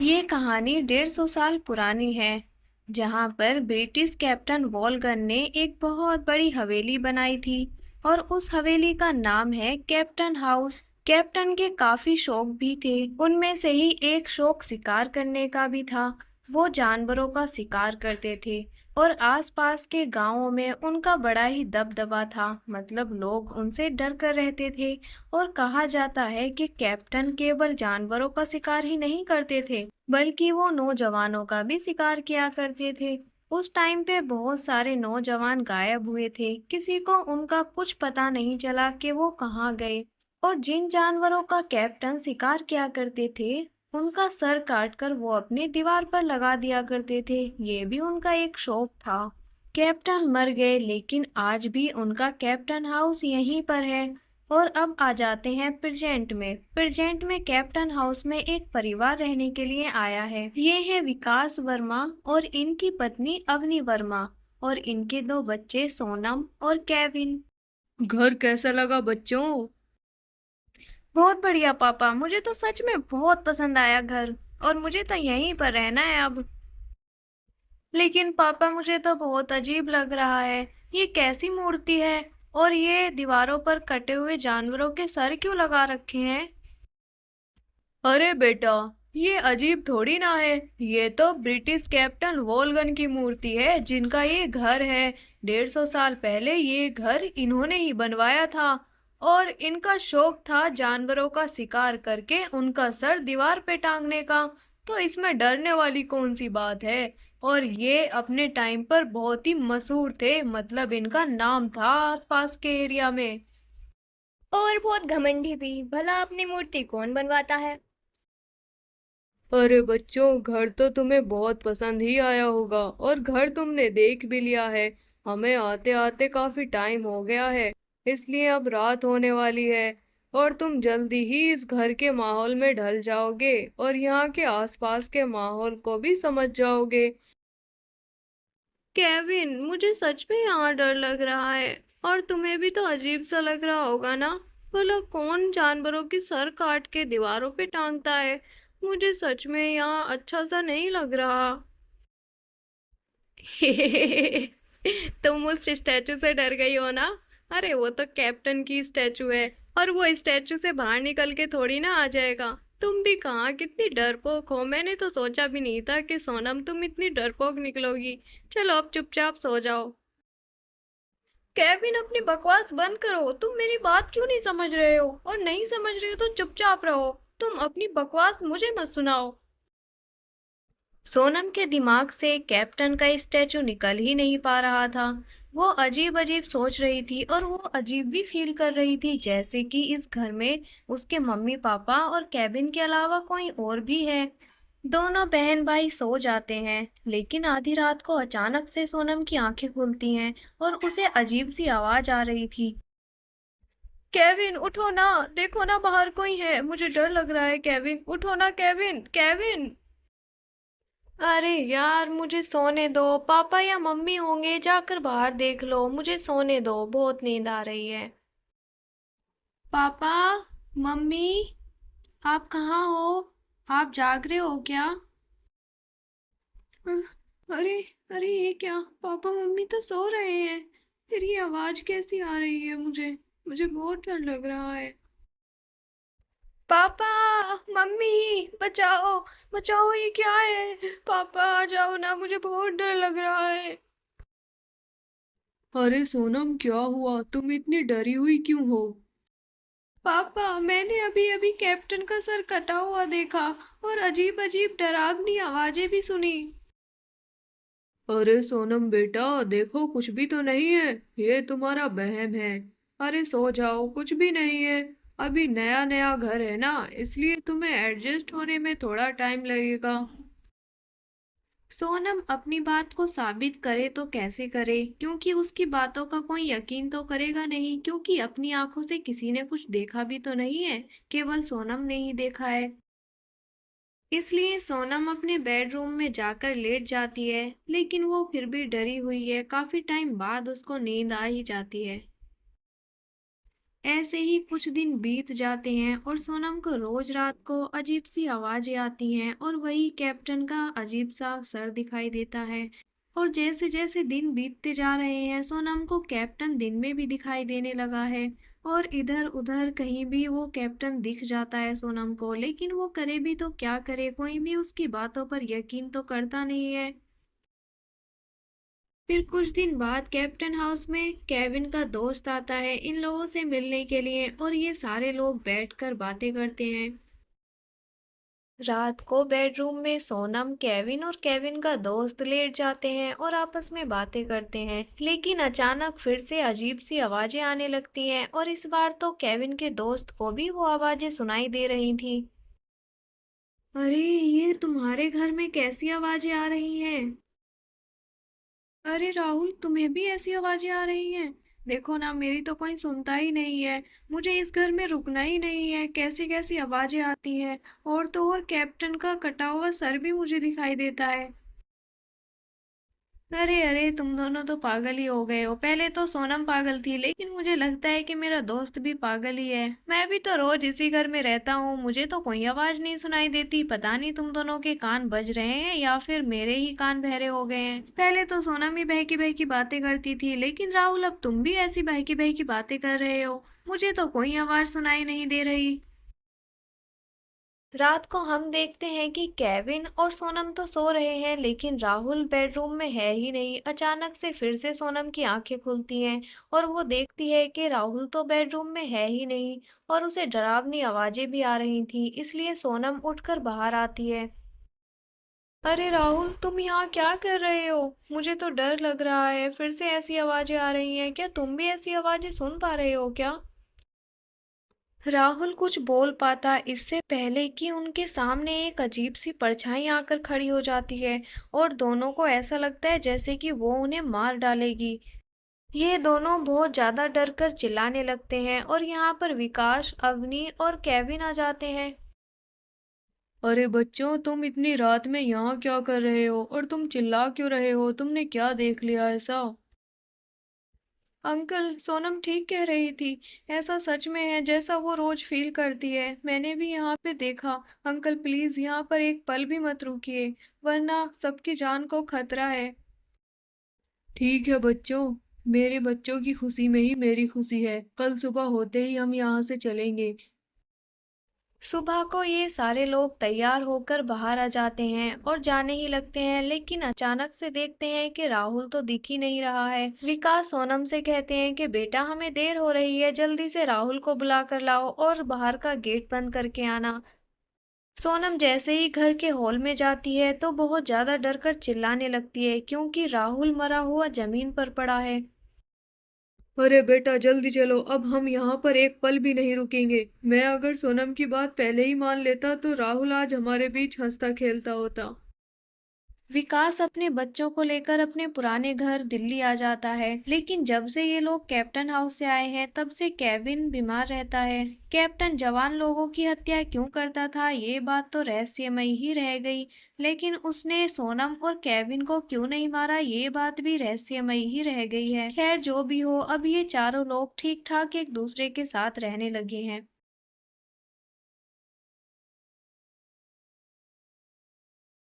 ये कहानी 150 साल पुरानी है, जहाँ पर ब्रिटिश कैप्टन वॉलगन ने एक बहुत बड़ी हवेली बनाई थी और उस हवेली का नाम है कैप्टन हाउस। कैप्टन के काफी शौक भी थे, उनमें से ही एक शौक शिकार करने का भी था। वो जानवरों का शिकार करते थे और आसपास के गांवों में उनका बड़ा ही दबदबा था, मतलब लोग उनसे डर कर रहते थे। और कहा जाता है कि कैप्टन केवल जानवरों का शिकार ही नहीं करते थे, बल्कि वो नौजवानों का भी शिकार किया करते थे। उस टाइम पे बहुत सारे नौजवान गायब हुए थे, किसी को उनका कुछ पता नहीं चला कि वो कहाँ गए। और जिन जानवरों का कैप्टन शिकार किया करते थे, उनका सर काटकर वो अपनी दीवार पर लगा दिया करते थे। ये भी उनका एक शौक था। कैप्टन मर गए, लेकिन आज भी उनका कैप्टन हाउस यहीं पर है। और अब आ जाते हैं प्रेजेंट में कैप्टन हाउस में एक परिवार रहने के लिए आया है। ये है विकास वर्मा और इनकी पत्नी अवनी वर्मा और इनके दो बच्चे सोनम और केविन। घर कैसा लगा बच्चों? बहुत बढ़िया पापा, मुझे तो सच में बहुत पसंद आया घर। और मुझे तो यहीं पर रहना है अब। लेकिन पापा, मुझे तो बहुत अजीब लग रहा है। ये कैसी मूर्ति है? और ये दीवारों पर कटे हुए जानवरों के सर क्यों लगा रखे हैं? अरे बेटा, ये अजीब थोड़ी ना है। ये तो ब्रिटिश कैप्टन वॉलगन की मूर्ति है, जिनका ये घर है। 150 साल पहले ये घर इन्होंने ही बनवाया था और इनका शौक था जानवरों का शिकार करके उनका सर दीवार पे टांगने का। तो इसमें डरने वाली कौन सी बात है? और ये अपने टाइम पर बहुत ही मशहूर थे, मतलब इनका नाम था आसपास के एरिया में। और बहुत घमंडी भी। भला अपनी मूर्ति कौन बनवाता है? अरे बच्चों, घर तो तुम्हें बहुत पसंद ही आया होगा और घर तुमने देख भी लिया है। हमें आते आते काफी टाइम हो गया है, इसलिए अब रात होने वाली है और तुम जल्दी ही इस घर के माहौल में ढल जाओगे और यहाँ के आसपास के माहौल को भी समझ जाओगे। केविन, मुझे सच में यहाँ डर लग रहा है। और तुम्हें भी तो अजीब सा लग रहा होगा ना? भला कौन जानवरों की सर काट के दीवारों पे टांगता है? मुझे सच में यहाँ अच्छा सा नहीं लग रहा। तुम उस स्टैचू से डर गई हो ना? अरे वो तो कैप्टन की स्टैचू है, और वो स्टैचू से बाहर निकल के थोड़ी ना आ जाएगा। तुम भी कहाँ कितनी डरपोक हो, मैंने तो सोचा भी नहीं था कि सोनम तुम इतनी डरपोक निकलोगी। चलो अब चुपचाप सो जाओ। केविन, अपनी बकवास बंद करो। तुम मेरी बात क्यों नहीं समझ रहे हो? और नहीं समझ रहे हो तो चुपचाप रहो। तुम अपनी बकवास मुझे मत सुनाओ। सोनम के दिमाग से कैप्टन का स्टैचू निकल ही नहीं पा रहा था। वो अजीब अजीब सोच रही थी और वो अजीब भी फील कर रही थी, जैसे कि इस घर में उसके मम्मी पापा और केबिन के अलावा कोई और भी है। दोनों बहन भाई सो जाते हैं, लेकिन आधी रात को अचानक से सोनम की आंखें खुलती हैं और उसे अजीब सी आवाज आ रही थी। केविन उठो ना, देखो ना बाहर कोई है, मुझे डर लग रहा है। केविन उठो ना, केविन केविन। अरे यार, मुझे सोने दो। पापा या मम्मी होंगे, जाकर बाहर देख लो। मुझे सोने दो, बहुत नींद आ रही है। पापा, मम्मी, आप कहाँ हो? आप जाग रहे हो क्या? अ, अरे, अरे ये क्या? पापा मम्मी तो सो रहे हैं, फिर ये आवाज कैसी आ रही है? मुझे बहुत डर लग रहा है। पापा, मम्मी, बचाओ, बचाओ, ये क्या है? पापा आ जाओ ना, मुझे बहुत डर लग रहा है। अरे सोनम, क्या हुआ? तुम इतनी डरी हुई क्यों हो? पापा, मैंने अभी अभी कैप्टन का सर कटा हुआ देखा और अजीब अजीब डरावनी आवाजें भी सुनी। अरे सोनम बेटा, देखो कुछ भी तो नहीं है। ये तुम्हारा वहम है। अरे सो जाओ, कुछ भी नहीं है। अभी नया नया घर है ना, इसलिए तुम्हें एडजस्ट होने में थोड़ा टाइम लगेगा। सोनम अपनी बात को साबित करे तो कैसे करे, क्योंकि उसकी बातों का कोई यकीन तो करेगा नहीं, क्योंकि अपनी आंखों से किसी ने कुछ देखा भी तो नहीं है, केवल सोनम ने ही देखा है। इसलिए सोनम अपने बेडरूम में जाकर लेट जाती है, लेकिन वो फिर भी डरी हुई है। काफी टाइम बाद उसको नींद आ ही जाती है। ऐसे ही कुछ दिन बीत जाते हैं और सोनम को रोज रात को अजीब सी आवाजें आती हैं और वही कैप्टन का अजीब सा सर दिखाई देता है। और जैसे जैसे दिन बीतते जा रहे हैं सोनम को कैप्टन दिन में भी दिखाई देने लगा है। और इधर उधर कहीं भी वो कैप्टन दिख जाता है सोनम को, लेकिन वो करे भी तो क्या करे, कोई भी उसकी बातों पर यकीन तो करता नहीं है। फिर कुछ दिन बाद कैप्टन हाउस में केविन का दोस्त आता है इन लोगों से मिलने के लिए और ये सारे लोग बैठकर बातें करते हैं। रात को बेडरूम में सोनम, केविन और केविन का दोस्त लेट जाते हैं और आपस में बातें करते हैं, लेकिन अचानक फिर से अजीब सी आवाजें आने लगती हैं और इस बार तो केविन के दोस्त को भी वो आवाजें सुनाई दे रही थी। अरे ये तुम्हारे घर में कैसी आवाजें आ रही हैं? अरे राहुल, तुम्हें भी ऐसी आवाजें आ रही हैं? देखो ना, मेरी तो कोई सुनता ही नहीं है। मुझे इस घर में रुकना ही नहीं है। कैसी कैसी आवाजें आती हैं। और तो और कैप्टन का कटा हुआ सर भी मुझे दिखाई देता है। अरे अरे, तुम दोनों तो पागल ही हो गए हो। पहले तो सोनम पागल थी, लेकिन मुझे लगता है कि मेरा दोस्त भी पागल ही है। मैं भी तो रोज इसी घर में रहता हूँ, मुझे तो कोई आवाज नहीं सुनाई देती। पता नहीं तुम दोनों के कान बज रहे हैं या फिर मेरे ही कान बहरे हो गए हैं। पहले तो सोनम ही बहकी बहकी बातें करती थी, लेकिन राहुल अब तुम भी ऐसी बहकी बहकी बातें कर रहे हो। मुझे तो कोई आवाज सुनाई नहीं दे रही। रात को हम देखते हैं कि केविन और सोनम तो सो रहे हैं, लेकिन राहुल बेडरूम में है ही नहीं। अचानक से फिर से सोनम की आंखें खुलती हैं और वो देखती है कि राहुल तो बेडरूम में है ही नहीं। और उसे डरावनी आवाजें भी आ रही थी, इसलिए सोनम उठकर बाहर आती है। अरे राहुल, तुम यहाँ क्या कर रहे हो? मुझे तो डर लग रहा है, फिर से ऐसी आवाजें आ रही हैं। क्या तुम भी ऐसी आवाजें सुन पा रहे हो क्या? राहुल कुछ बोल पाता इससे पहले कि उनके सामने एक अजीब सी परछाई आकर खड़ी हो जाती है और दोनों को ऐसा लगता है जैसे कि वो उन्हें मार डालेगी। ये दोनों बहुत ज्यादा डर कर चिल्लाने लगते हैं और यहाँ पर विकास, अवनी और केविन आ जाते हैं। अरे बच्चों, तुम इतनी रात में यहाँ क्या कर रहे हो और तुम चिल्ला क्यों रहे हो? तुमने क्या देख लिया ऐसा? अंकल, सोनम ठीक कह रही थी। ऐसा सच में है जैसा वो रोज फील करती है। मैंने भी यहाँ पे देखा। अंकल प्लीज यहाँ पर एक पल भी मत रुकिए, वरना सबकी जान को खतरा है। ठीक है बच्चों, मेरे बच्चों की खुशी में ही मेरी खुशी है। कल सुबह होते ही हम यहाँ से चलेंगे। सुबह को ये सारे लोग तैयार होकर बाहर आ जाते हैं और जाने ही लगते हैं, लेकिन अचानक से देखते हैं कि राहुल तो दिख ही नहीं रहा है। विकास सोनम से कहते हैं कि बेटा, हमें देर हो रही है, जल्दी से राहुल को बुला कर लाओ और बाहर का गेट बंद करके आना। सोनम जैसे ही घर के हॉल में जाती है तो बहुत ज्यादा डर कर चिल्लाने लगती है, क्योंकि राहुल मरा हुआ जमीन पर पड़ा है। अरे बेटा जल्दी चलो, अब हम यहाँ पर एक पल भी नहीं रुकेंगे। मैं अगर सोनम की बात पहले ही मान लेता तो राहुल आज हमारे बीच हंसता खेलता होता। विकास अपने बच्चों को लेकर अपने पुराने घर दिल्ली आ जाता है, लेकिन जब से ये लोग कैप्टन हाउस से आए हैं तब से केविन बीमार रहता है। कैप्टन जवान लोगों की हत्या क्यों करता था, ये बात तो रहस्यमयी ही रह गई, लेकिन उसने सोनम और केविन को क्यों नहीं मारा, ये बात भी रहस्यमयी ही रह गई है। खैर जो भी हो, अब ये चारों लोग ठीक ठाक एक दूसरे के साथ रहने लगे हैं।